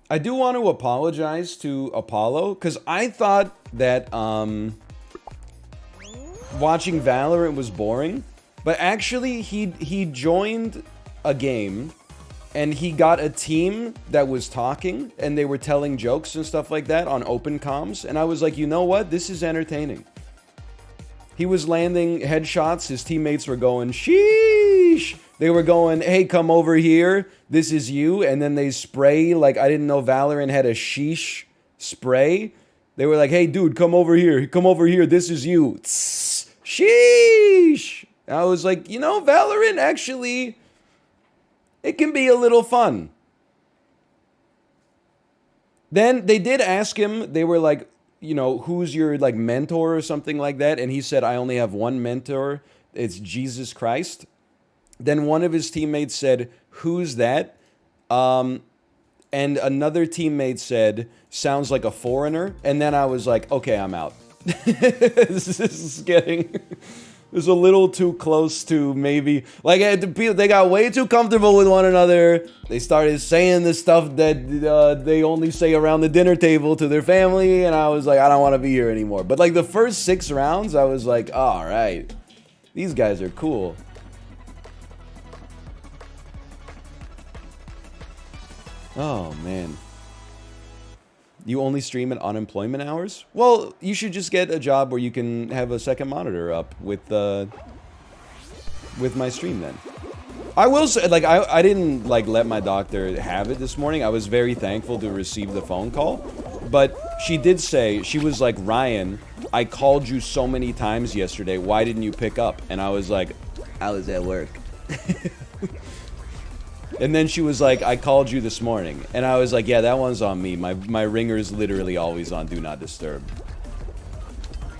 I do want to apologize to Apollo, because I thought that watching Valorant was boring, but actually he joined a game and he got a team that was talking and they were telling jokes and stuff like that on open comms, and I was like, you know what, this is entertaining. He was landing headshots, his teammates were going, sheesh. They were going, hey, come over here, this is you. And then they spray, like, I didn't know Valorant had a sheesh spray. They were like, hey, dude, come over here, this is you. Tss, sheesh. I was like, you know, Valorant actually, it can be a little fun. Then they did ask him, they were like, you know, who's your like mentor or something like that? And he said, I only have one mentor. It's Jesus Christ. Then one of his teammates said, who's that? And another teammate said, sounds like a foreigner. And then I was like, okay, I'm out. This is getting... It's a little too close to maybe... Like, they got way too comfortable with one another. They started saying the stuff that they only say around the dinner table to their family. And I was like, I don't want to be here anymore. But, like, the first 6 rounds, I was like, all right. These guys are cool. Oh, man. You only stream at unemployment hours? Well, you should just get a job where you can have a second monitor up with my stream then. I will say, like, I didn't, like, let my doctor have it this morning. I was very thankful to receive the phone call. But she did say, she was like, Ryan, I called you so many times yesterday. Why didn't you pick up? And I was like, I was at work. And then she was like, I called you this morning. And I was like, yeah, that one's on me. My ringer is literally always on Do Not Disturb.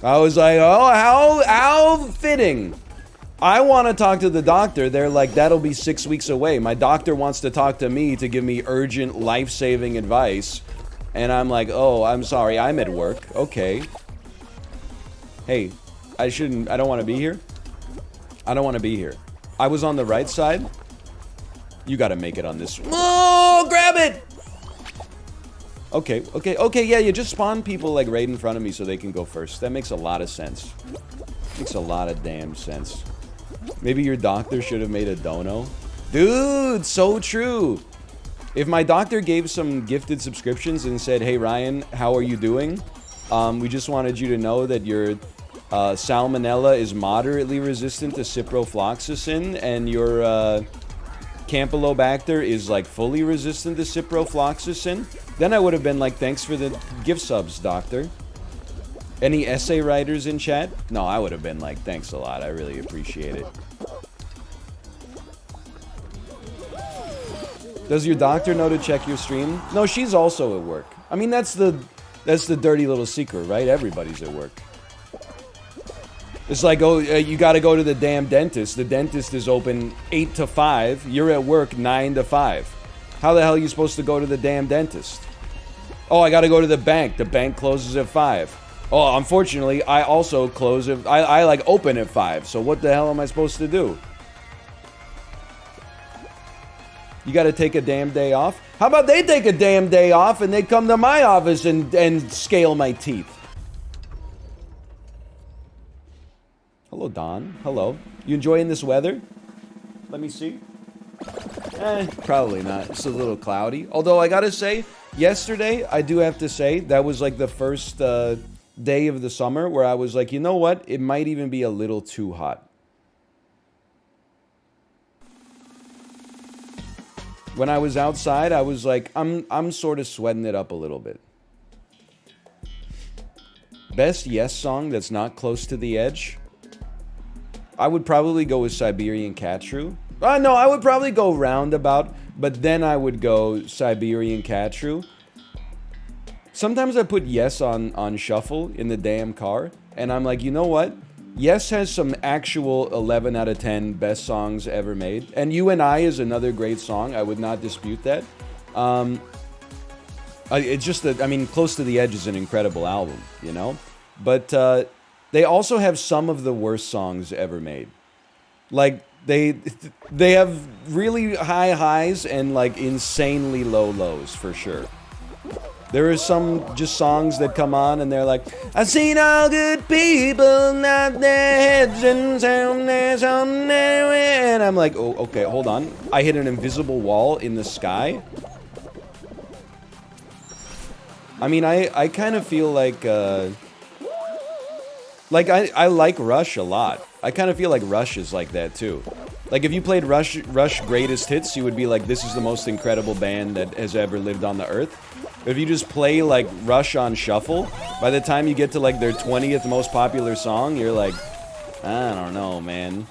I was like, oh, how fitting. I want to talk to the doctor. They're like, that'll be 6 weeks away. My doctor wants to talk to me to give me urgent, life-saving advice. And I'm like, oh, I'm sorry, I'm at work. Okay. Hey, I don't want to be here. I don't want to be here. I was on the right side. You gotta make it on this. Oh, grab it! Okay, yeah, you just spawn people, like, right in front of me so they can go first. That makes a lot of sense. Makes a lot of damn sense. Maybe your doctor should have made a dono. Dude, so true! If my doctor gave some gifted subscriptions and said, hey, Ryan, how are you doing? We just wanted you to know that your salmonella is moderately resistant to ciprofloxacin, and your, Campylobacter is like fully resistant to ciprofloxacin, then I would have been like, thanks for the gift subs, doctor. Any essay writers in chat? No, I would have been like, thanks a lot, I really appreciate it. Does your doctor know to check your stream? No, she's also at work. I mean, that's the dirty little secret, right? Everybody's at work. It's like, oh, you gotta go to the damn dentist. The dentist is open 8 to 5. You're at work 9 to 5. How the hell are you supposed to go to the damn dentist? Oh, I gotta go to the bank. The bank closes at 5. Oh, unfortunately, I also close at... I like, open at 5. So what the hell am I supposed to do? You gotta take a damn day off? How about they take a damn day off and they come to my office and scale my teeth? Hello, Don. Hello. You enjoying this weather? Let me see. Probably not. It's a little cloudy. Although, I gotta say, yesterday, I do have to say, that was like the first day of the summer where I was like, you know what? It might even be a little too hot. When I was outside, I was like, I'm sort of sweating it up a little bit. Best Yes song that's not close to the edge? I would probably go with Siberian Cat Shrew. No, I would probably go Roundabout, but then I would go Siberian Cat Shrew. Sometimes I put Yes on shuffle in the damn car, and I'm like, you know what? Yes has some actual 11 out of 10 best songs ever made. And You and I is another great song. I would not dispute that. It's just that, I mean, Close to the Edge is an incredible album, you know? But they also have some of the worst songs ever made. Like, they have really high highs and, like, insanely low lows, for sure. There are some just songs that come on and they're like, I've seen all good people nod their heads and sound their song their way. And I'm like, oh, okay, hold on. I hit an invisible wall in the sky. I mean, I kind of feel like I like Rush a lot. I kind of feel like Rush is like that too. Like if you played Rush Greatest Hits, you would be like, this is the most incredible band that has ever lived on the earth. If you just play like Rush on shuffle, by the time you get to like their 20th most popular song, you're like, I don't know, man.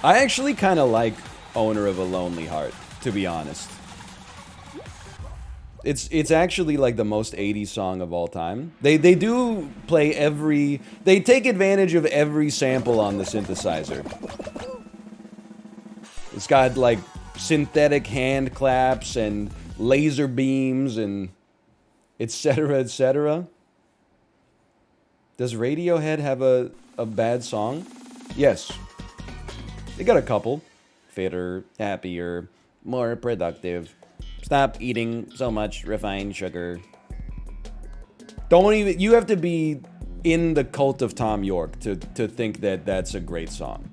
I actually kind of like Owner of a Lonely Heart, to be honest. It's actually like the most 80s song of all time. They do play they take advantage of every sample on the synthesizer. It's got like synthetic hand claps and laser beams and etc. etc. Does Radiohead have a bad song? Yes. They got a couple. Fitter, happier, more productive. Stop eating so much refined sugar. You have to be in the cult of Tom York to think that that's a great song.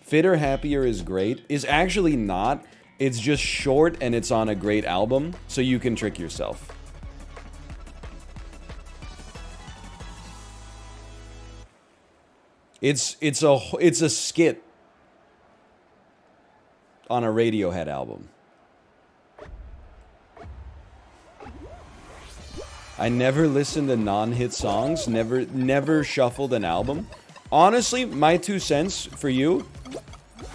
Fitter, Happier is great. Is actually not. It's just short and it's on a great album, so you can trick yourself. It's a skit on a Radiohead album. I never listened to non-hit songs, never shuffled an album. Honestly, my 2 cents for you.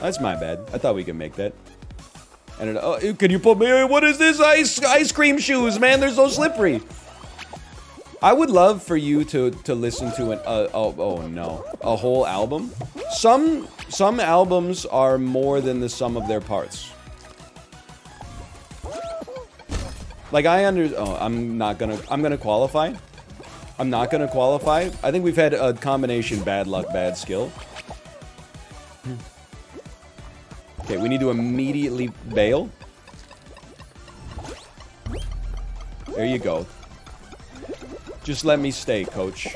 That's my bad. I thought we could make that. And can you put me? What is this? Ice cream shoes, man. They're so slippery. I would love for you to listen to a whole album. Some albums are more than the sum of their parts. Like I'm gonna qualify. I'm not gonna qualify. I think we've had a combination bad luck, bad skill. Okay, we need to immediately bail. There you go. Just let me stay, coach.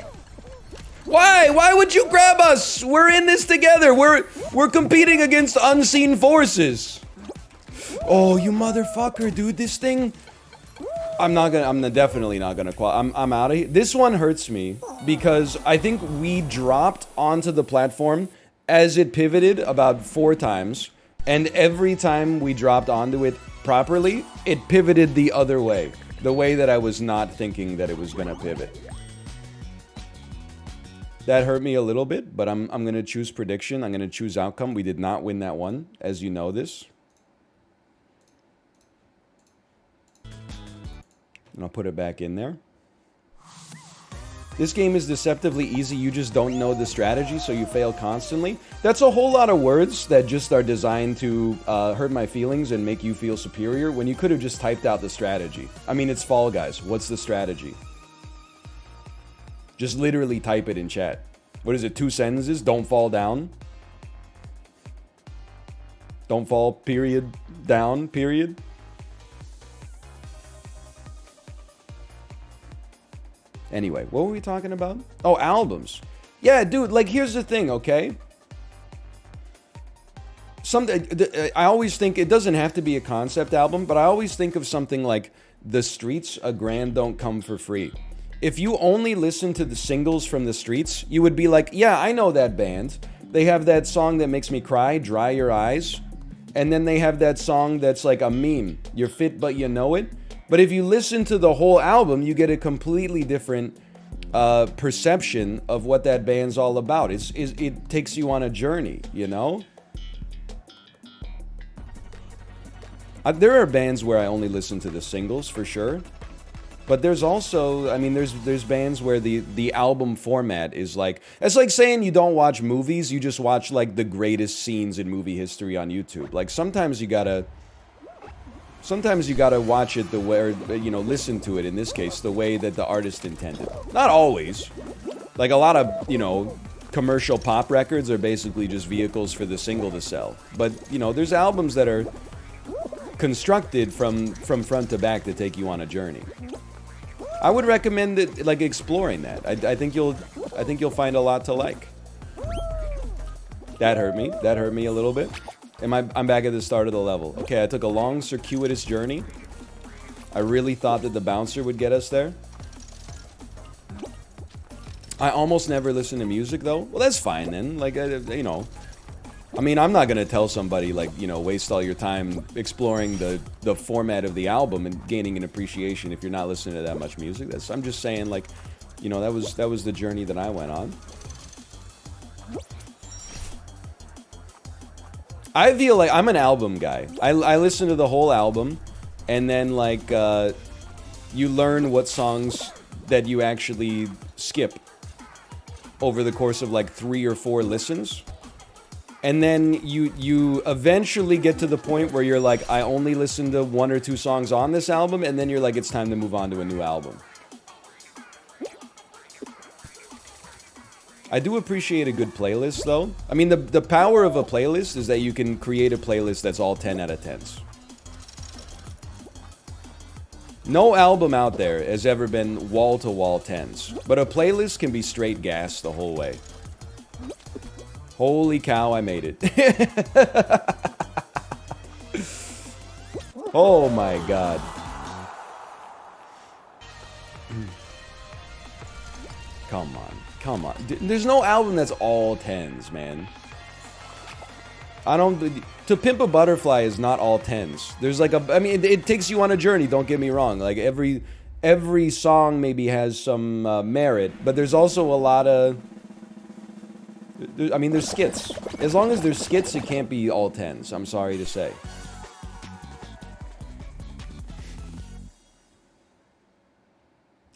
Why? Why would you grab us? We're in this together. We're competing against unseen forces. Oh, you motherfucker, dude. This thing... I'm definitely not gonna qualify. I'm out of here. This one hurts me because I think we dropped onto the platform as it pivoted about 4 times. And every time we dropped onto it properly, it pivoted the other way. The way that I was not thinking that it was gonna pivot. That hurt me a little bit, but I'm gonna choose prediction. I'm gonna choose outcome. We did not win that one, as you know this. And I'll put it back in there. This game is deceptively easy, you just don't know the strategy, so you fail constantly. That's a whole lot of words that just are designed to hurt my feelings and make you feel superior when you could have just typed out the strategy. I mean, it's Fall Guys. What's the strategy? Just literally type it in chat. What is it, 2 sentences? Don't fall down. Don't fall, period, down, period. Anyway, what were we talking about? Oh, albums. Yeah, dude, like, here's the thing, okay? I always think it doesn't have to be a concept album, but I always think of something like The Streets, A Grand Don't Come for Free. If you only listen to the singles from The Streets, you would be like, yeah, I know that band. They have that song that makes me cry, Dry Your Eyes. And then they have that song that's like a meme, You're Fit But You Know It. But if you listen to the whole album, you get a completely different perception of what that band's all about. It takes you on a journey, you know? There are bands where I only listen to the singles, for sure. But there's also, I mean, there's bands where the album format is like... It's like saying you don't watch movies, you just watch, like, the greatest scenes in movie history on YouTube. Like, sometimes you gotta watch it the way, or, you know, listen to it, in this case, the way that the artist intended. Not always. Like, a lot of, you know, commercial pop records are basically just vehicles for the single to sell. But, you know, there's albums that are constructed from front to back to take you on a journey. I would recommend it, like, exploring that. I think you'll find a lot to like. That hurt me. That hurt me a little bit. I'm back at the start of the level. Okay, I took a long, circuitous journey. I really thought that the bouncer would get us there. I almost never listen to music, though. Well, that's fine, then. Like, you know. I mean, I'm not going to tell somebody, like, you know, waste all your time exploring the format of the album and gaining an appreciation if you're not listening to that much music. I'm just saying, like, you know, that was the journey that I went on. I feel like I'm an album guy. I listen to the whole album, and then, like, you learn what songs that you actually skip over the course of, like, 3 or 4 listens. And then you eventually get to the point where you're like, I only listen to 1 or 2 songs on this album, and then you're like, it's time to move on to a new album. I do appreciate a good playlist, though. I mean, the power of a playlist is that you can create a playlist that's all 10 out of 10s. No album out there has ever been wall-to-wall 10s, but a playlist can be straight gas the whole way. Holy cow, I made it. Oh my god. Come on. Come on. There's no album that's all 10s, man. To Pimp a Butterfly is not all 10s. There's like I mean, it takes you on a journey, don't get me wrong. Like, every song maybe has some merit, but there's also a lot of... I mean, there's skits. As long as there's skits, it can't be all 10s, I'm sorry to say.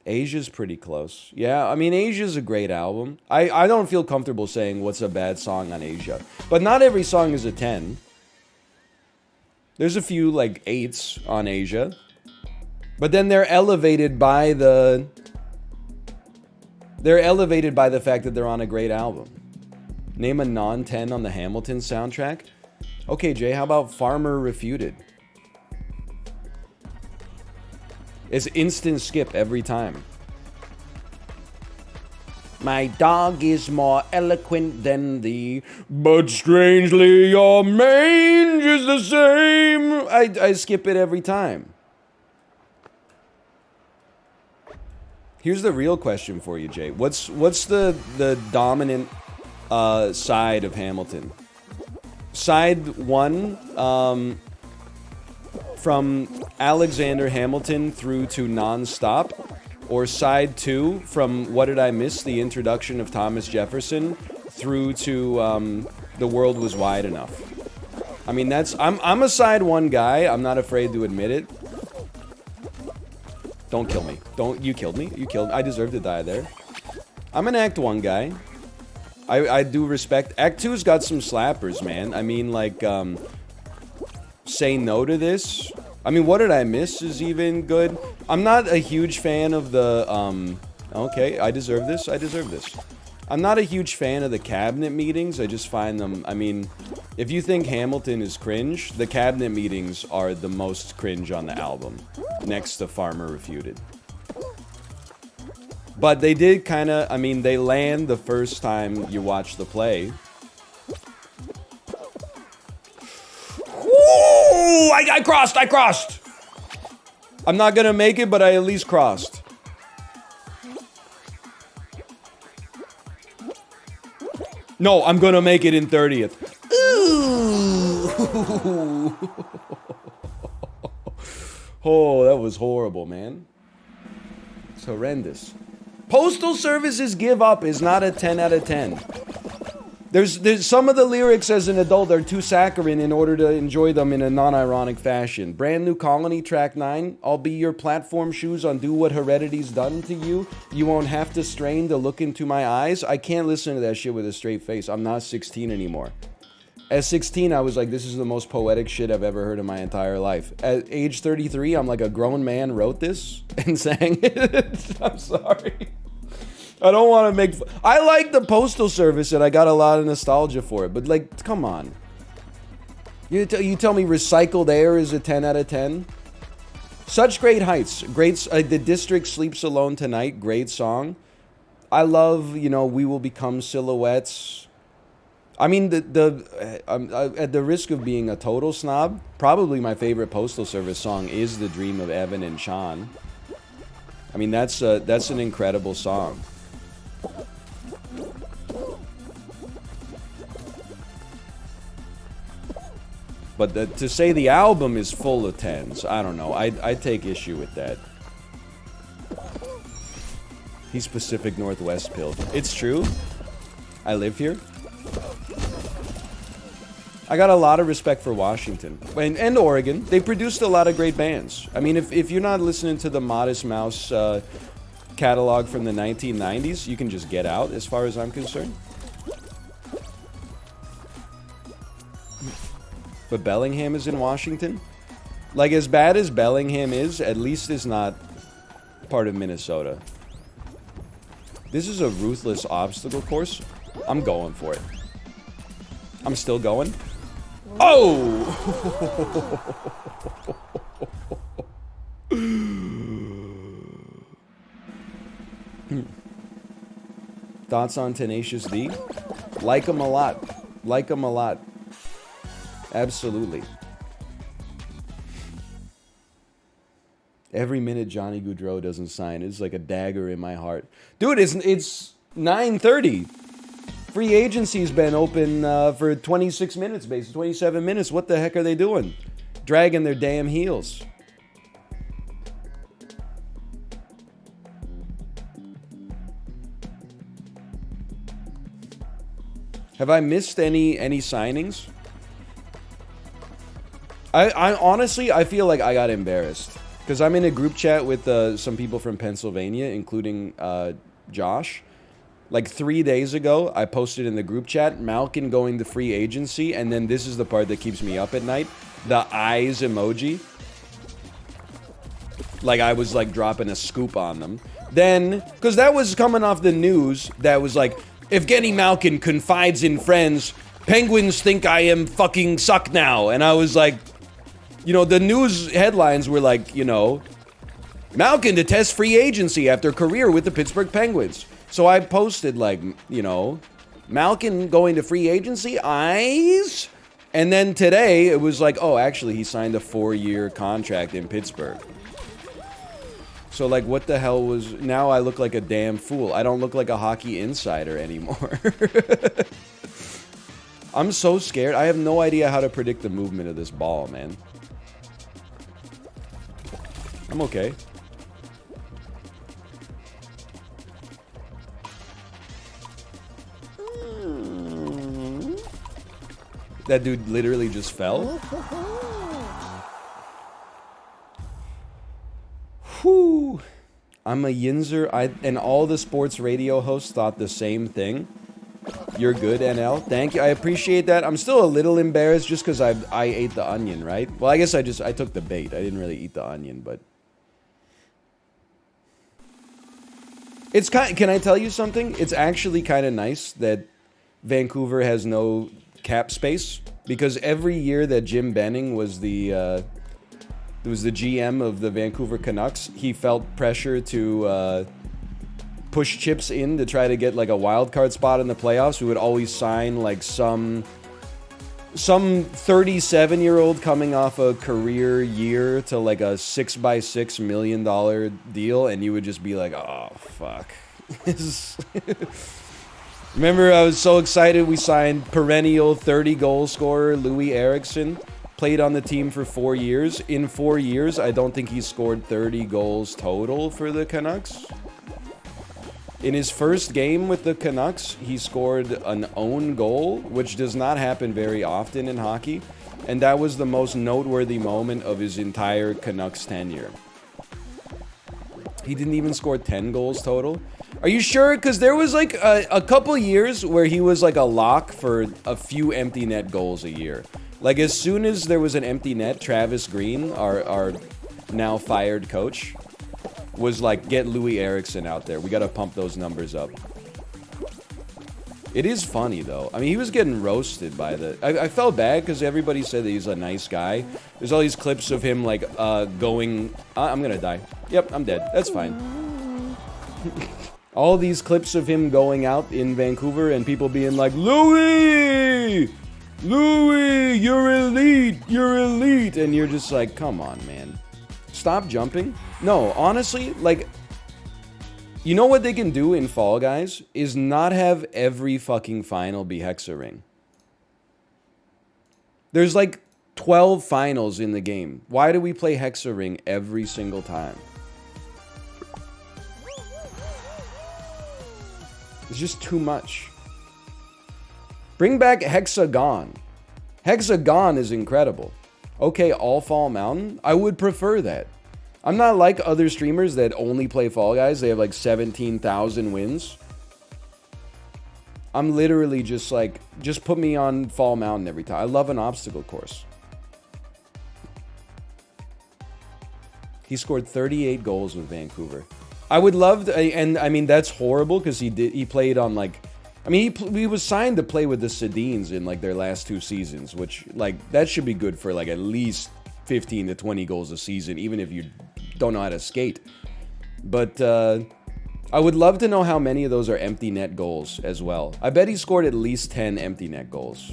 Asia's pretty close. Yeah, I mean, Asia's a great album. I don't feel comfortable saying what's a bad song on Asia. But not every song is a 10. There's a few, like, 8s on Asia. But then they're elevated by the... They're elevated by the fact that they're on a great album. Name a non-10 on the Hamilton soundtrack. Okay, Jay, how about Farmer Refuted? It's instant skip every time. My dog is more eloquent than thee, but strangely your mange is the same. I skip it every time. Here's the real question for you, Jay. What's the dominant side of Hamilton? Side 1, from Alexander Hamilton through to Non-Stop, or side 2 from What Did I Miss? The introduction of Thomas Jefferson through to The World Was Wide Enough. I mean, I'm a side 1 guy. I'm not afraid to admit it. Don't kill me. You killed me. I deserve to die there. I'm an Act 1 guy. I do respect. Act 2's got some slappers, man. I mean, like, Say No to This. I mean, What Did I Miss is even good. I'm not a huge fan of the, okay, I deserve this. I'm not a huge fan of the cabinet meetings. I just find them, I mean, if you think Hamilton is cringe, the cabinet meetings are the most cringe on the album, next to Farmer Refuted. But they did kind of, I mean, they land the first time you watch the play. Ooh, I crossed. I'm not gonna make it, but I at least crossed. No, I'm gonna make it in 30th. Ooh. Oh, that was horrible, man. It's horrendous. Postal Service's Give Up is not a 10 out of 10. There's some of the lyrics as an adult are too saccharine in order to enjoy them in a non-ironic fashion. Brand New Colony, track 9. I'll be your platform shoes, undo what heredity's done to you. You won't have to strain to look into my eyes. I can't listen to that shit with a straight face. I'm not 16 anymore. At 16, I was like, this is the most poetic shit I've ever heard in my entire life. At age 33, I'm like, a grown man wrote this and sang it. I'm sorry. I don't want to make... I like the Postal Service, and I got a lot of nostalgia for it. But, like, come on. You tell me Recycled Air is a 10 out of 10? Such great heights. Great. The District Sleeps Alone Tonight. Great song. I love, you know, We Will Become Silhouettes. I mean, at the risk of being a total snob, probably my favorite Postal Service song is The Dream of Evan and Sean. I mean, that's an incredible song. But to say the album is full of 10s, I don't know. I take issue with that. He's Pacific Northwest pilled. It's true. I live here. I got a lot of respect for Washington and Oregon. They produced a lot of great bands. I mean, if you're not listening to the Modest Mouse catalog from the 1990s, you can just get out, as far as I'm concerned. But Bellingham is in Washington. Like, as bad as Bellingham is, at least it's not part of Minnesota. This is a ruthless obstacle course. I'm going for it. I'm still going. Oh! Thoughts on Tenacious D? Like him a lot. Like him a lot. Absolutely. Every minute Johnny Gaudreau doesn't sign is like a dagger in my heart. Dude, it's 9:30. Free agency's been open for 26 minutes, basically 27 minutes. What the heck are they doing? Dragging their damn heels. Have I missed any signings? I honestly, I feel like I got embarrassed. Because I'm in a group chat with some people from Pennsylvania, including Josh. Like 3 days ago, I posted in the group chat, Malkin going to free agency, and then this is the part that keeps me up at night. The eyes emoji. Like I was like dropping a scoop on them. Then, because that was coming off the news, that was like, if Genny Malkin confides in friends, Penguins think I am fucking suck now. And I was like, you know, the news headlines were like, you know, Malkin to test free agency after career with the Pittsburgh Penguins. So I posted like, you know, Malkin going to free agency, eyes. And then today it was like, oh, actually he signed a 4-year contract in Pittsburgh. So like, what the hell was, now I look like a damn fool. I don't look like a hockey insider anymore. I'm so scared. I have no idea how to predict the movement of this ball, man. I'm okay. That dude literally just fell. Whew. I'm a Yinzer. And all the sports radio hosts thought the same thing. You're good, NL. Thank you. I appreciate that. I'm still a little embarrassed just because I ate the onion, right? Well, I guess I took the bait. I didn't really eat the onion, but... It's can I tell you something? It's actually kind of nice that Vancouver has no cap space, because every year that Jim Benning was the GM of the Vancouver Canucks, he felt pressure to push chips in to try to get like a wild card spot in the playoffs. We would always sign like some 37-year-old coming off a career year to like a $6x6 million deal, and you would just be like, oh fuck. Remember, I was so excited we signed perennial 30-goal scorer Louis Eriksson. Played on the team for 4 years. In 4 years, I don't think he scored 30 goals total for the Canucks. In his first game with the Canucks, he scored an own goal, which does not happen very often in hockey. And that was the most noteworthy moment of his entire Canucks tenure. He didn't even score 10 goals total. Are you sure? Because there was like a couple years where he was like a lock for a few empty net goals a year. Like as soon as there was an empty net, Travis Green, our now fired coach, was like, get Louis Eriksson out there. We gotta pump those numbers up. It is funny, though. I mean, he was getting roasted by the... I felt bad because everybody said that he's a nice guy. There's all these clips of him, like, going... I'm gonna die. Yep, I'm dead. That's fine. All these clips of him going out in Vancouver and people being like, Louis! Louis, you're elite! You're elite! And you're just like, come on, man. Stop jumping. No, honestly, like... You know what they can do in Fall Guys? Is not have every fucking final be Hexaring. There's like 12 finals in the game. Why do we play Hexaring every single time? It's just too much. Bring back Hexagon. Hexagon is incredible. Okay, All Fall Mountain? I would prefer that. I'm not like other streamers that only play Fall Guys. They have like 17,000 wins. I'm literally just like, just put me on Fall Mountain every time. I love an obstacle course. He scored 38 goals with Vancouver. I would love to, and I mean, that's horrible because he played on like, I mean, he was signed to play with the Sedins in like their last 2 seasons, which like, that should be good for like at least 15 to 20 goals a season, even if you don't know how to skate. But I would love to know how many of those are empty net goals as well. I bet he scored at least 10 empty net goals.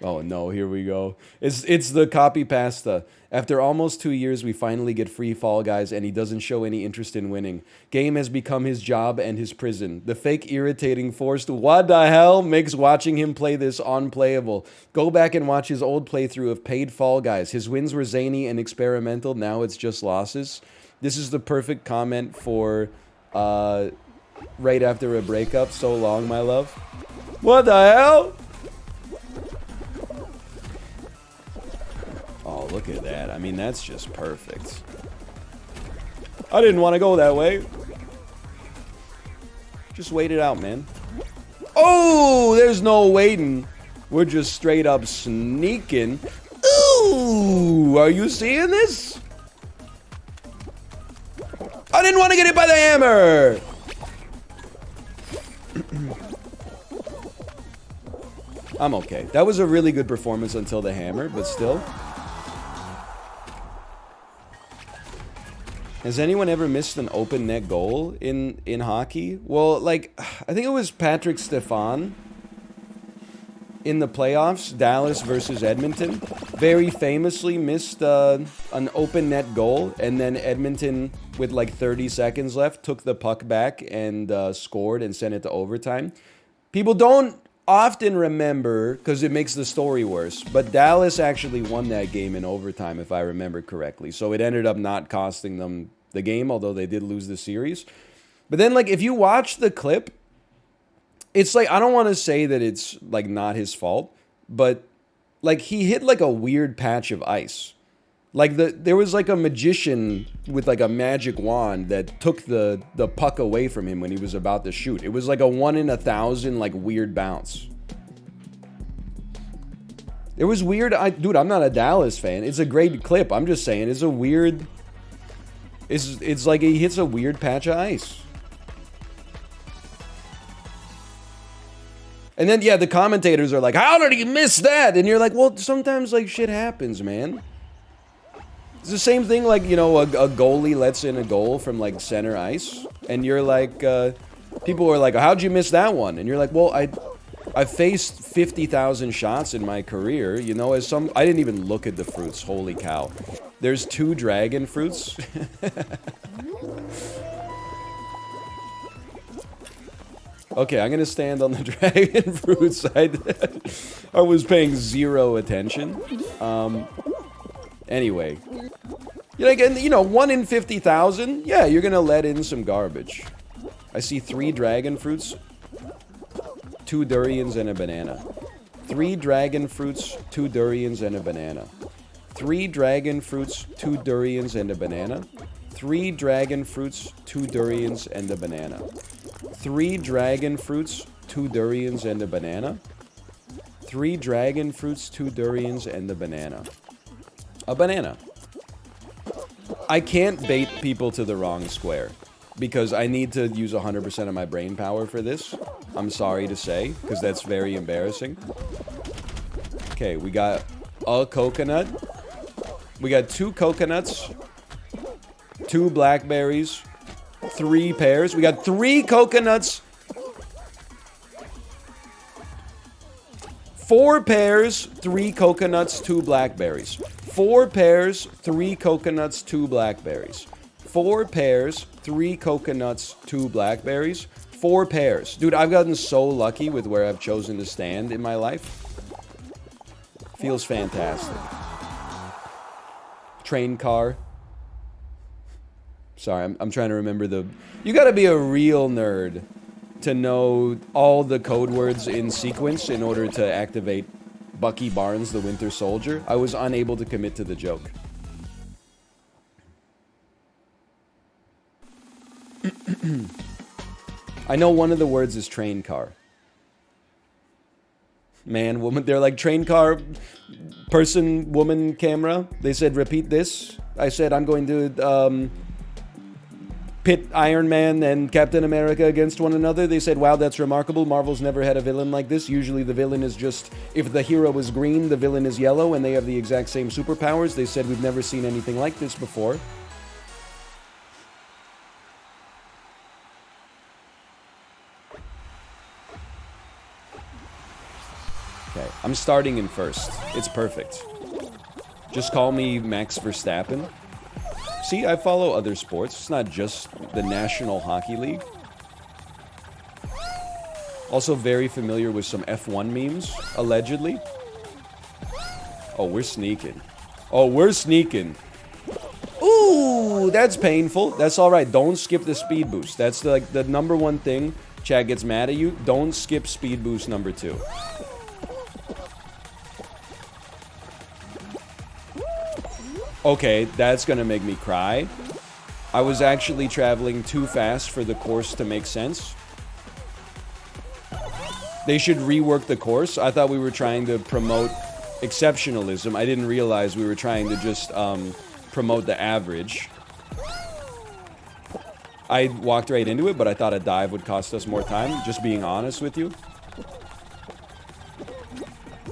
Oh no, here we go. It's the copy pasta. After almost 2 years, we finally get free Fall Guys, and he doesn't show any interest in winning. Game has become his job and his prison. The fake irritating forced what the hell makes watching him play this unplayable. Go back and watch his old playthrough of paid Fall Guys. His wins were zany and experimental. Now it's just losses. This is the perfect comment for right after a breakup. So long, my love. What the hell? Oh, look at that. I mean, that's just perfect. I didn't want to go that way. Just wait it out, man. Oh, there's no waiting. We're just straight up sneaking. Ooh, are you seeing this? I didn't want to get hit by the hammer. I'm okay. That was a really good performance until the hammer, but still. Has anyone ever missed an open net goal in hockey? Well, like, I think it was Patrick Stefan in the playoffs, Dallas versus Edmonton. Very famously missed an open net goal, and then Edmonton, with like 30 seconds left, took the puck back and scored and sent it to overtime. People don't often remember, because it makes the story worse, but Dallas actually won that game in overtime, if I remember correctly. So it ended up not costing them the game, although they did lose the series. But then, like, if you watch the clip, it's like, I don't want to say that it's like not his fault, but like he hit like a weird patch of ice. Like there was like a magician with like a magic wand that took the puck away from him when he was about to shoot. It was like a 1 in 1,000 like weird bounce. It was weird. Dude, I'm not a Dallas fan. It's a great clip. I'm just saying it's a weird. It's like he hits a weird patch of ice. And then, yeah, the commentators are like, how did he miss that? And you're like, well, sometimes, like, shit happens, man. It's the same thing, like, you know, a goalie lets in a goal from, like, center ice. And you're like, people are like, how'd you miss that one? And you're like, well, I faced 50,000 shots in my career, you know, I didn't even look at the fruits, holy cow. There's 2 dragon fruits. Okay, I'm gonna stand on the dragon fruits. I was paying 0 attention. Anyway. Like, and, you know, 1 in 50,000? Yeah, you're gonna let in some garbage. I see 3 dragon fruits, 2 durians, and a banana. 3 dragon fruits, 2 durians, and a banana. 3 dragon fruits, 2 durians, and a banana. 3 dragon fruits, 2 durians, and a banana. 3 dragon fruits, 2 durians, and a banana. 3 dragon fruits, 2 durians, and a banana. A banana. I can't bait people to the wrong square because I need to use 100% of my brain power for this. I'm sorry to say, because that's very embarrassing. Okay, we got a coconut. We got 2 coconuts, 2 blackberries, 3 pears. We got 3 coconuts, 4 pears, 3 coconuts, 2 blackberries. 4 pears, 3 coconuts, 2 blackberries. 4 pears, 3 coconuts, 2 blackberries. 4 pears. Dude, I've gotten so lucky with where I've chosen to stand in my life. Feels fantastic. Train car. Sorry, I'm trying to remember the... You gotta be a real nerd to know all the code words in sequence in order to activate Bucky Barnes, the Winter Soldier. I was unable to commit to the joke. I know one of the words is train car. Man, woman, they're like train car, person, woman, camera. They said, repeat this. I said, I'm going to pit Iron Man and Captain America against one another. They said, wow, that's remarkable. Marvel's never had a villain like this. Usually the villain is just, if the hero is green, the villain is yellow, and they have the exact same superpowers. They said, we've never seen anything like this before. Okay, I'm starting in first. It's perfect. Just call me Max Verstappen. See, I follow other sports. It's not just the National Hockey League. Also very familiar with some F1 memes, allegedly. Oh, we're sneaking. Oh, we're sneaking. Ooh, that's painful. That's all right. Don't skip the speed boost. That's like the number one thing. Chad gets mad at you. Don't skip speed boost number 2. Okay, that's gonna make me cry. I was actually traveling too fast for the course to make sense. They should rework the course. I thought we were trying to promote exceptionalism. I didn't realize we were trying to just promote the average. I walked right into it, but I thought a dive would cost us more time, just being honest with you.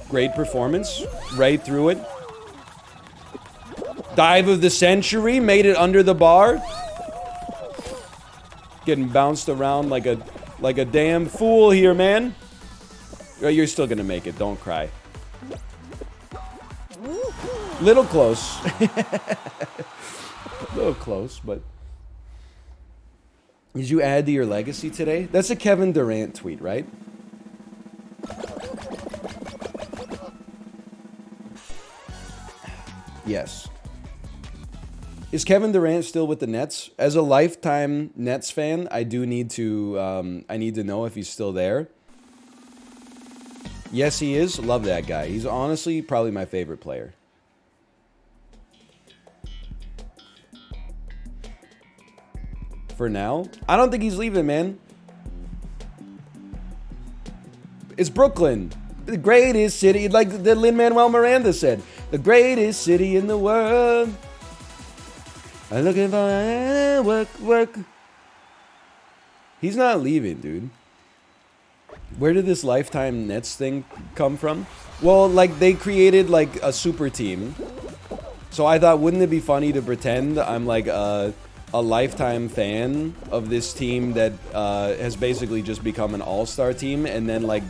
Great performance, right through it. Dive of the century, made it under the bar. Getting bounced around like a damn fool here, man. You're still gonna make it, don't cry. Little close. Little close, but... Did you add to your legacy today? That's a Kevin Durant tweet, right? Yes. Is Kevin Durant still with the Nets? As a lifetime Nets fan, I do need to, I need to know if he's still there. Yes, he is. Love that guy. He's honestly probably my favorite player. For now? I don't think he's leaving, man. It's Brooklyn. The greatest city, like the Lin-Manuel Miranda said. The greatest city in the world. I'm looking for work. He's not leaving, dude. Where did this Lifetime Nets thing come from? Well, like, they created, like, a super team. So I thought, wouldn't it be funny to pretend I'm, like, a lifetime fan of this team that has basically just become an all-star team, and then, like,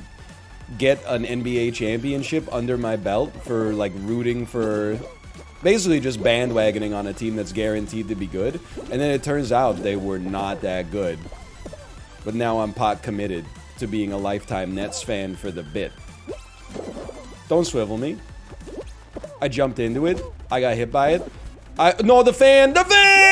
get an NBA championship under my belt for, like, rooting for... Basically just bandwagoning on a team that's guaranteed to be good. And then it turns out they were not that good. But now I'm pot committed to being a lifetime Nets fan for the bit. Don't swivel me. I jumped into it. I got hit by it. No, the fan! The fan!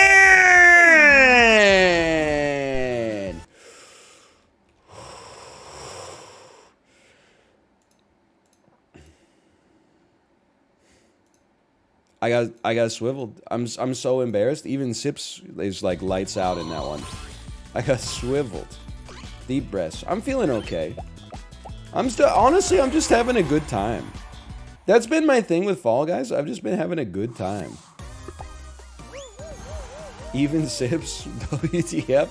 I got swiveled. I'm so embarrassed. Even Sips is like lights out in that one. I got swiveled. Deep breaths. I'm feeling okay. Honestly, I'm just having a good time. That's been my thing with Fall Guys. I've just been having a good time. Even Sips, WTF.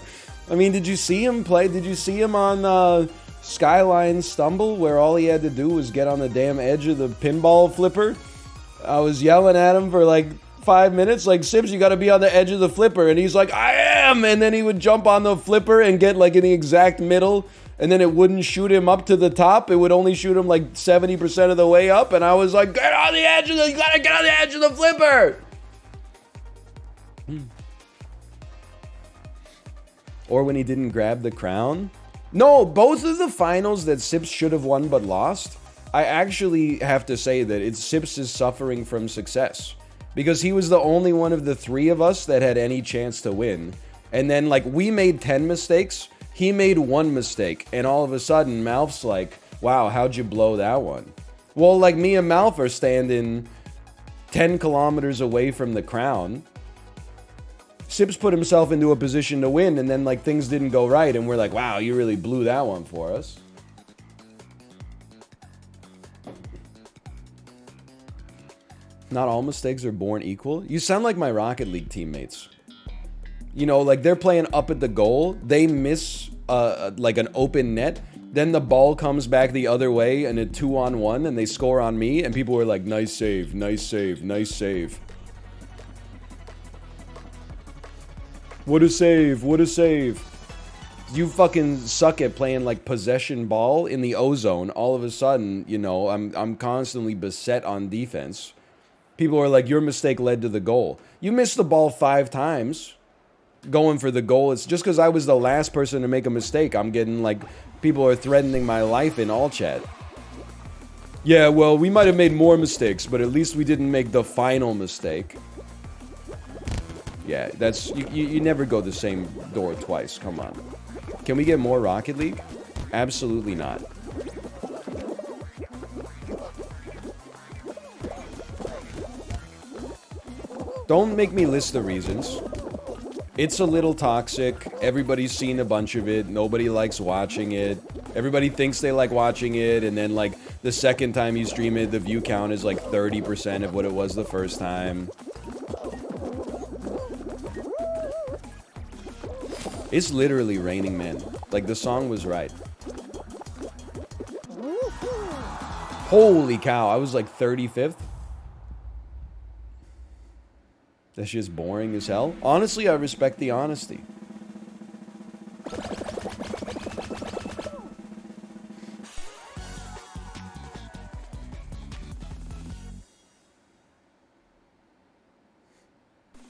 I mean, did you see him play? Did you see him on Skyline Stumble, where all he had to do was get on the damn edge of the pinball flipper? I was yelling at him for like 5 minutes, like, Sips, you gotta be on the edge of the flipper. And he's like, I am! And then he would jump on the flipper and get like in the exact middle, and then it wouldn't shoot him up to the top. It would only shoot him like 70% of the way up. And I was like, get on the edge of the, you gotta get on the edge of the flipper! Or when he didn't grab the crown. No, both of the finals that Sips should have won but lost, I actually have to say that it's Sips is suffering from success. Because he was the only one of the three of us that had any chance to win. And then, like, we made 10 mistakes, he made 1 mistake. And all of a sudden, Malph's like, wow, how'd you blow that one? Well, like, me and Malph are standing 10 kilometers away from the crown. Sips put himself into a position to win, and then, like, things didn't go right, and we're like, wow, you really blew that one for us. Not all mistakes are born equal. You sound like my Rocket League teammates. You know, like, they're playing up at the goal, they miss, like, an open net, then the ball comes back the other way, and a 2-on-1, and they score on me, and people were like, nice save, nice save, nice save. What a save, what a save. You fucking suck at playing like possession ball in the ozone. All of a sudden, you know, I'm constantly beset on defense. People are like, your mistake led to the goal. You missed the ball 5 times going for the goal. It's just because I was the last person to make a mistake. I'm getting like, people are threatening my life in all chat. Yeah, well, we might have made more mistakes, but at least we didn't make the final mistake. Yeah, that's, you never go the same door twice, come on. Can we get more Rocket League? Absolutely not. Don't make me list the reasons. It's a little toxic, everybody's seen a bunch of it, nobody likes watching it. Everybody thinks they like watching it, and then like, the second time you stream it, the view count is like 30% of what it was the first time. It's literally raining men. Like, the song was right. Holy cow, I was like 35th. That's just boring as hell. Honestly, I respect the honesty.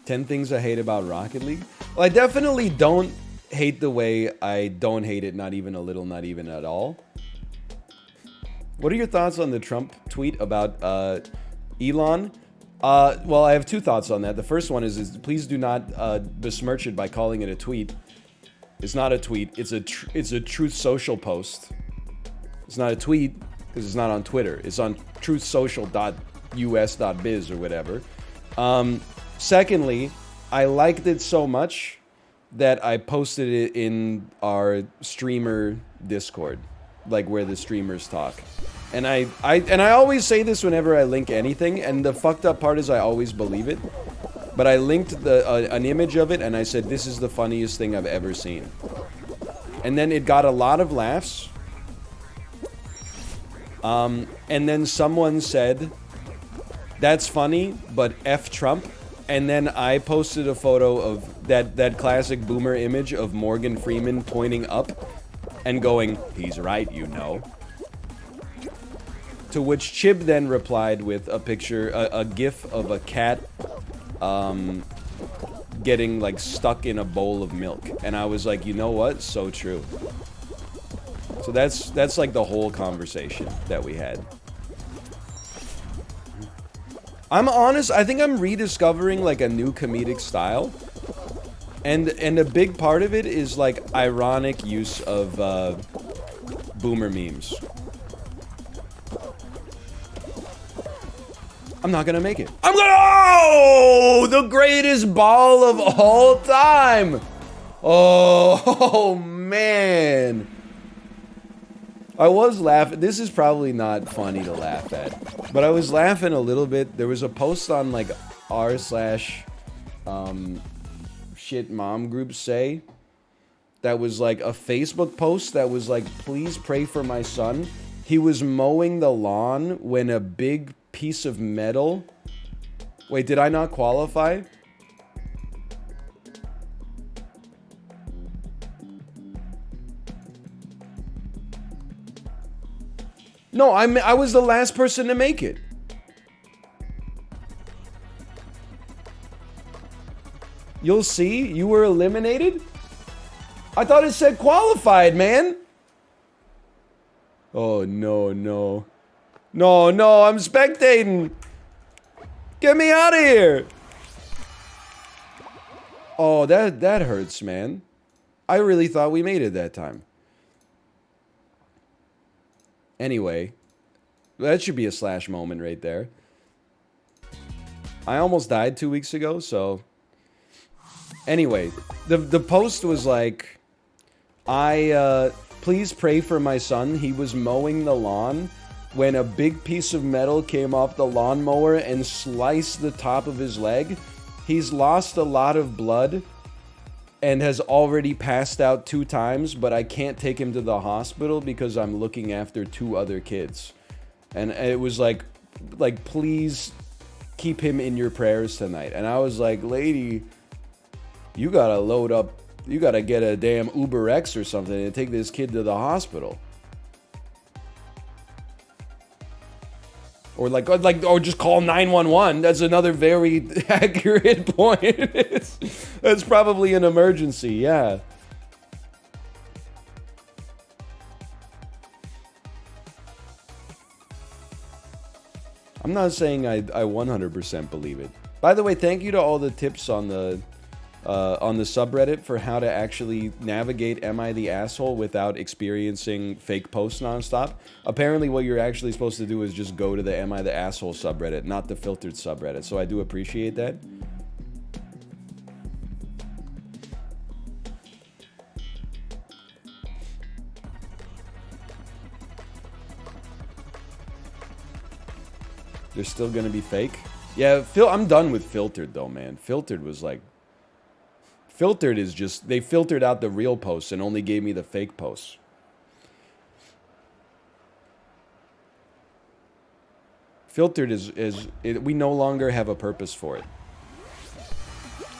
Ten things I hate about Rocket League? Well, I definitely don't hate the way I don't hate it, not even a little, not even at all. What are your thoughts on the Trump tweet about Elon? Well, I have 2 thoughts on that. The first one is please do not besmirch it by calling it a tweet. It's not a tweet. It's a Truth Social post. It's not a tweet because it's not on Twitter. It's on truthsocial.us.biz or whatever. Secondly, I liked it so much that I posted it in our streamer Discord, like where the streamers talk. And I always say this whenever I link anything, and the fucked up part is I always believe it. But I linked an image of it, and I said, this is the funniest thing I've ever seen. And then it got a lot of laughs. And then someone said, that's funny, but F Trump. And then I posted a photo of that classic boomer image of Morgan Freeman pointing up and going, he's right, you know. To which Chib then replied with a picture, a gif of a cat getting like stuck in a bowl of milk. And I was like, you know what? So true. So that's like the whole conversation that we had. I'm honest, I think I'm rediscovering like a new comedic style. And a big part of it is like ironic use of boomer memes. I'm not gonna make it. I'm gonna, oh, the greatest ball of all time. Oh man. I was laughing. This is probably not funny to laugh at, but I was laughing a little bit. There was a post on like r slash shit mom group say that was like a Facebook post that was like, please pray for my son. He was mowing the lawn when a big piece of metal. Wait, did I not qualify? No, I was the last person to make it. You'll see, you were eliminated? I thought it said qualified, man. Oh, no, no. No, no, I'm spectating. Get me out of here. Oh, that hurts, man. I really thought we made it that time. Anyway, that should be a slash moment right there. I almost died 2 weeks ago, so... Anyway, the post was like, please pray for my son. He was mowing the lawn when a big piece of metal came off the lawnmower and sliced the top of his leg. He's lost a lot of blood and has already passed out 2 times, but I can't take him to the hospital because I'm looking after 2 other kids. And it was like, please keep him in your prayers tonight. And I was like, lady, you gotta load up, you gotta get a damn Uber X or something and take this kid to the hospital. Or or just call 911. That's another very accurate point. That's probably an emergency, yeah. I'm not saying I 100% believe it. By the way, thank you to all the tips on the subreddit for how to actually navigate Am I the Asshole without experiencing fake posts nonstop. Apparently what you're actually supposed to do is just go to the Am I the Asshole subreddit, not the filtered subreddit, so I do appreciate that. They're still gonna be fake? Yeah, I'm done with filtered though, man. Filtered was like... Filtered is just, they filtered out the real posts and only gave me the fake posts. Filtered we no longer have a purpose for it.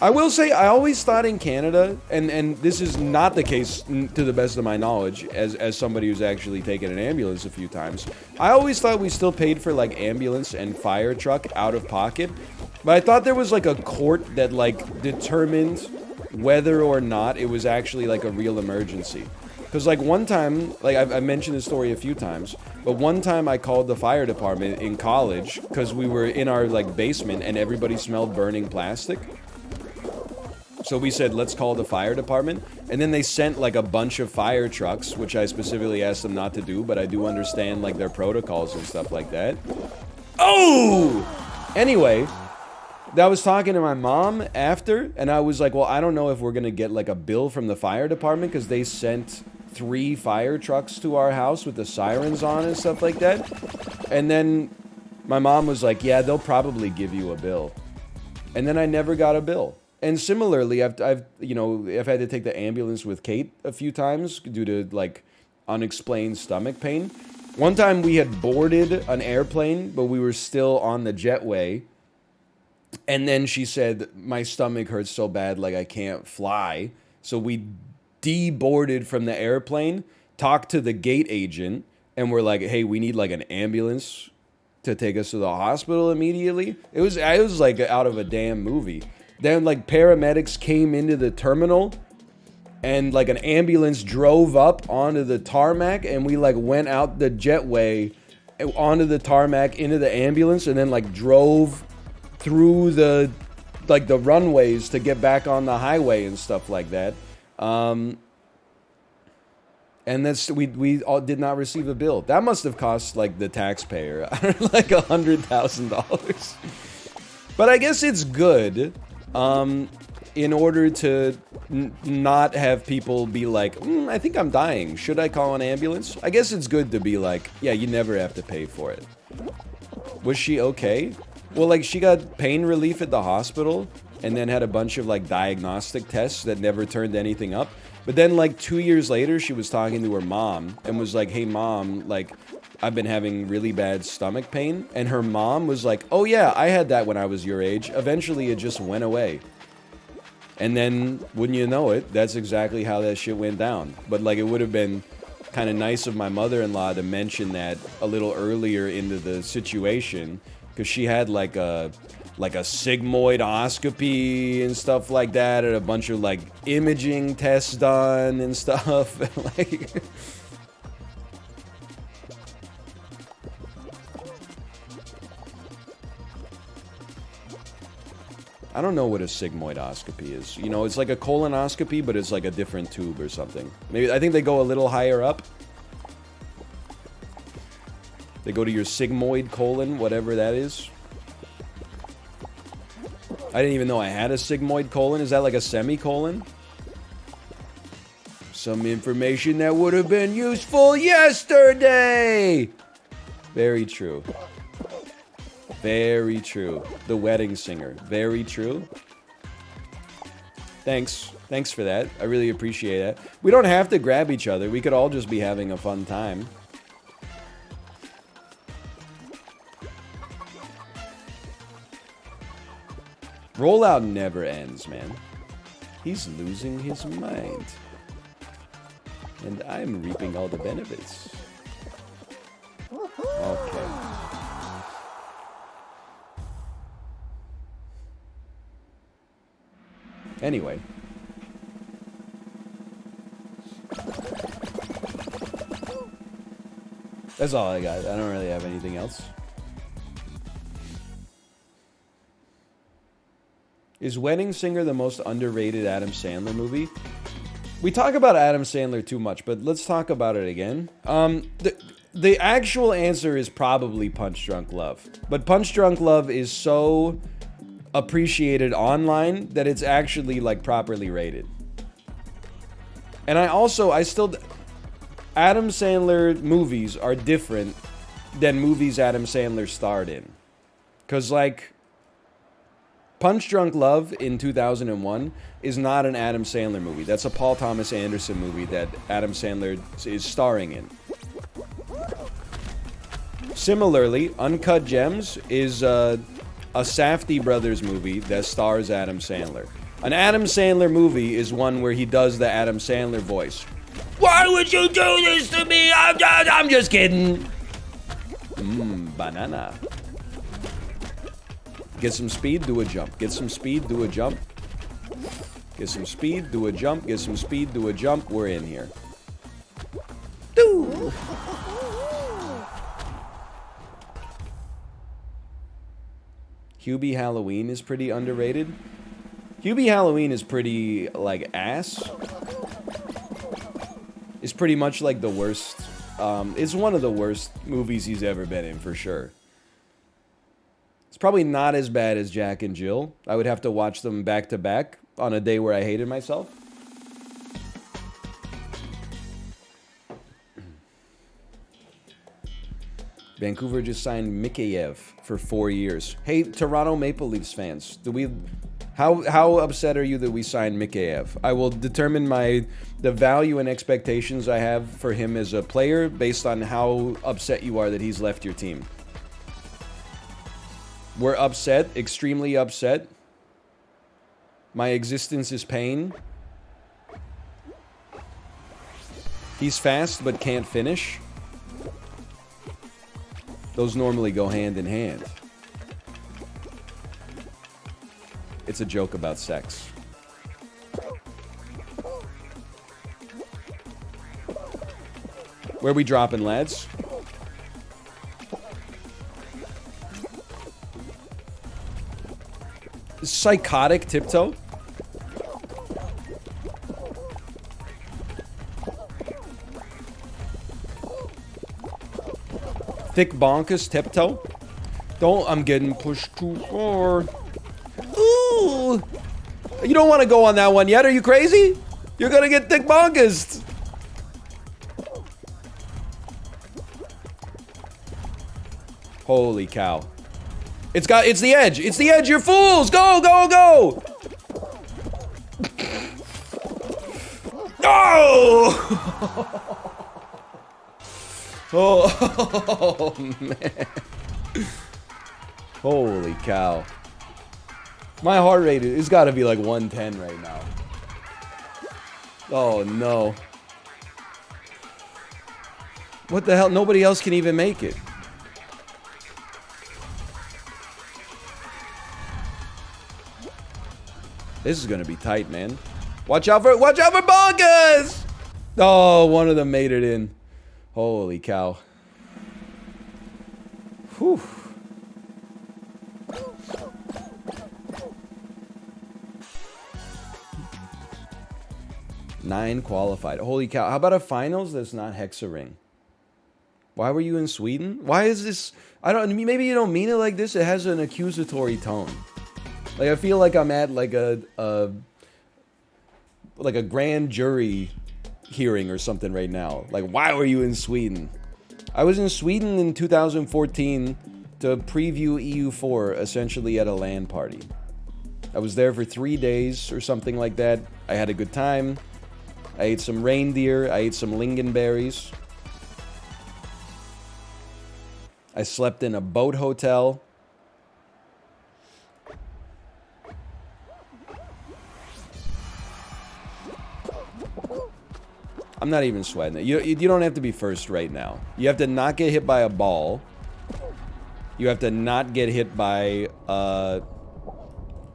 I will say, I always thought in Canada, and this is not the case to the best of my knowledge, as somebody who's actually taken an ambulance a few times, I always thought we still paid for like ambulance and fire truck out of pocket, but I thought there was like a court that like determined whether or not it was actually like a real emergency. Because like one time, like I've mentioned this story a few times, but one time I called the fire department in college because we were in our like basement and everybody smelled burning plastic. So we said, let's call the fire department. And then they sent like a bunch of fire trucks, which I specifically asked them not to do, but I do understand like their protocols and stuff like that. Oh! Anyway, I was talking to my mom after, and I was like, well, I don't know if we're going to get like a bill from the fire department because they sent 3 fire trucks to our house with the sirens on and stuff like that. And then my mom was like, yeah, they'll probably give you a bill. And then I never got a bill. And similarly, I've had to take the ambulance with Kate a few times due to like unexplained stomach pain. One time we had boarded an airplane, but we were still on the jetway. And then she said, my stomach hurts so bad, like I can't fly. So we deboarded from the airplane, talked to the gate agent, and we're like, hey, we need like an ambulance to take us to the hospital immediately. It was like out of a damn movie. Then like paramedics came into the terminal and like an ambulance drove up onto the tarmac and we like went out the jetway onto the tarmac into the ambulance and then like drove through the runways to get back on the highway and stuff like that. And that's we all did not receive a bill. That must have cost like the taxpayer like $100,000. But I guess it's good in order to not have people be like, I think I'm dying. Should I call an ambulance? I guess it's good to be like, yeah, you never have to pay for it. Was she okay? Well, like, she got pain relief at the hospital and then had a bunch of, like, diagnostic tests that never turned anything up. But then, like, 2 years later, she was talking to her mom and was like, hey, mom, like, I've been having really bad stomach pain. And her mom was like, oh, yeah, I had that when I was your age. Eventually, it just went away. And then, wouldn't you know it, that's exactly how that shit went down. But, like, it would have been kind of nice of my mother-in-law to mention that a little earlier into the situation, because she had, like a sigmoidoscopy and stuff like that, and a bunch of, like, imaging tests done and stuff. Like... I don't know what a sigmoidoscopy is. You know, it's like a colonoscopy, but it's like a different tube or something. Maybe I think they go a little higher up. They go to your sigmoid colon, whatever that is. I didn't even know I had a sigmoid colon. Is that like a semicolon? Some information that would have been useful yesterday! Very true. Very true. The wedding singer. Very true. Thanks. Thanks for that. I really appreciate that. We don't have to grab each other. We could all just be having a fun time. Rollout never ends, man. He's losing his mind. And I'm reaping all the benefits. Okay. Anyway. That's all I got. I don't really have anything else. Is Wedding Singer the most underrated Adam Sandler movie? We talk about Adam Sandler too much, but let's talk about it again. The actual answer is probably Punch Drunk Love. But Punch Drunk Love is so appreciated online that it's actually, like, properly rated. And Adam Sandler movies are different than movies Adam Sandler starred in. Because, like, Punch Drunk Love in 2001 is not an Adam Sandler movie. That's a Paul Thomas Anderson movie that Adam Sandler is starring in. Similarly, Uncut Gems is a Safdie Brothers movie that stars Adam Sandler. An Adam Sandler movie is one where he does the Adam Sandler voice. Why would you do this to me? I'm just kidding. Banana. Get some speed, do a jump. Get some speed, do a jump. Get some speed, do a jump. Get some speed, do a jump. We're in here. Doo! Hubie Halloween is pretty underrated. Hubie Halloween is pretty, like, ass. It's pretty much like the worst. It's one of the worst movies he's ever been in, for sure. It's probably not as bad as Jack and Jill. I would have to watch them back to back on a day where I hated myself. Vancouver just signed Mikheyev for 4 years. Hey, Toronto Maple Leafs fans, how upset are you that we signed Mikheyev? I will determine the value and expectations I have for him as a player based on how upset you are that he's left your team. We're upset, extremely upset. My existence is pain. He's fast but can't finish. Those normally go hand in hand. It's a joke about sex. Where we dropping, lads? Psychotic tiptoe? Thick bonkers tiptoe? I'm getting pushed too far. Ooh! You don't want to go on that one yet. Are you crazy? You're gonna get thick bonkers. Holy cow. It's the edge. It's the edge, you fools. Go, go, go. Oh! Oh, man. Holy cow. My heart rate has got to be like 110 right now. Oh, no. What the hell? Nobody else can even make it. This is gonna be tight, man. Watch out for bonkers! Oh, one of them made it in. Holy cow. Whew. Nine qualified. Holy cow. How about a finals that's not Hexaring? Why were you in Sweden? Why is this? I don't. Maybe you don't mean it like this. It has an accusatory tone. Like I feel like I'm at like a grand jury hearing or something right now. Like, why were you in Sweden? I was in Sweden in 2014 to preview EU4 essentially at a LAN party. I was there for 3 days or something like that. I had a good time. I ate some reindeer. I ate some lingonberries. I slept in a boat hotel. I'm not even sweating it. You don't have to be first right now. You have to not get hit by a ball. You have to not get hit by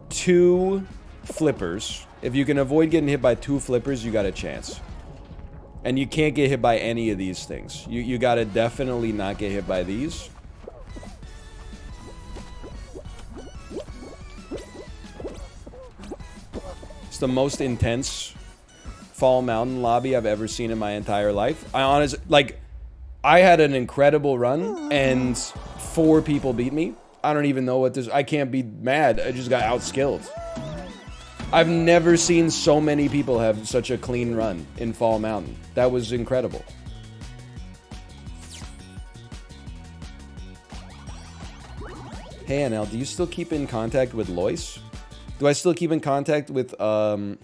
2 flippers. If you can avoid getting hit by 2 flippers, you got a chance. And you can't get hit by any of these things. You got to definitely not get hit by these. It's the most intense Fall Mountain lobby I've ever seen in my entire life. I had an incredible run and 4 people beat me. I don't even know what this. I can't be mad. I just got outskilled. I've never seen so many people have such a clean run in Fall Mountain. That was incredible. Hey, NL, do you still keep in contact with Lois? Do I still keep in contact with a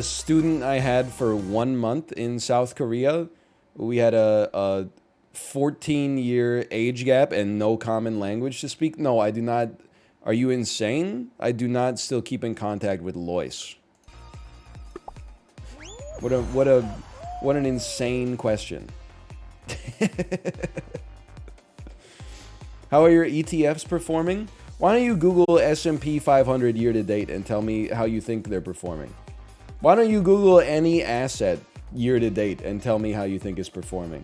student I had for 1 month in South Korea? We had a 14-year age gap and no common language to speak. No, I do not. Are you insane? I do not still keep in contact with Lois. What an insane question. How are your ETFs performing? Why don't you Google S&P 500 year to date and tell me how you think they're performing? Why don't you Google any asset year to date and tell me how you think it's performing?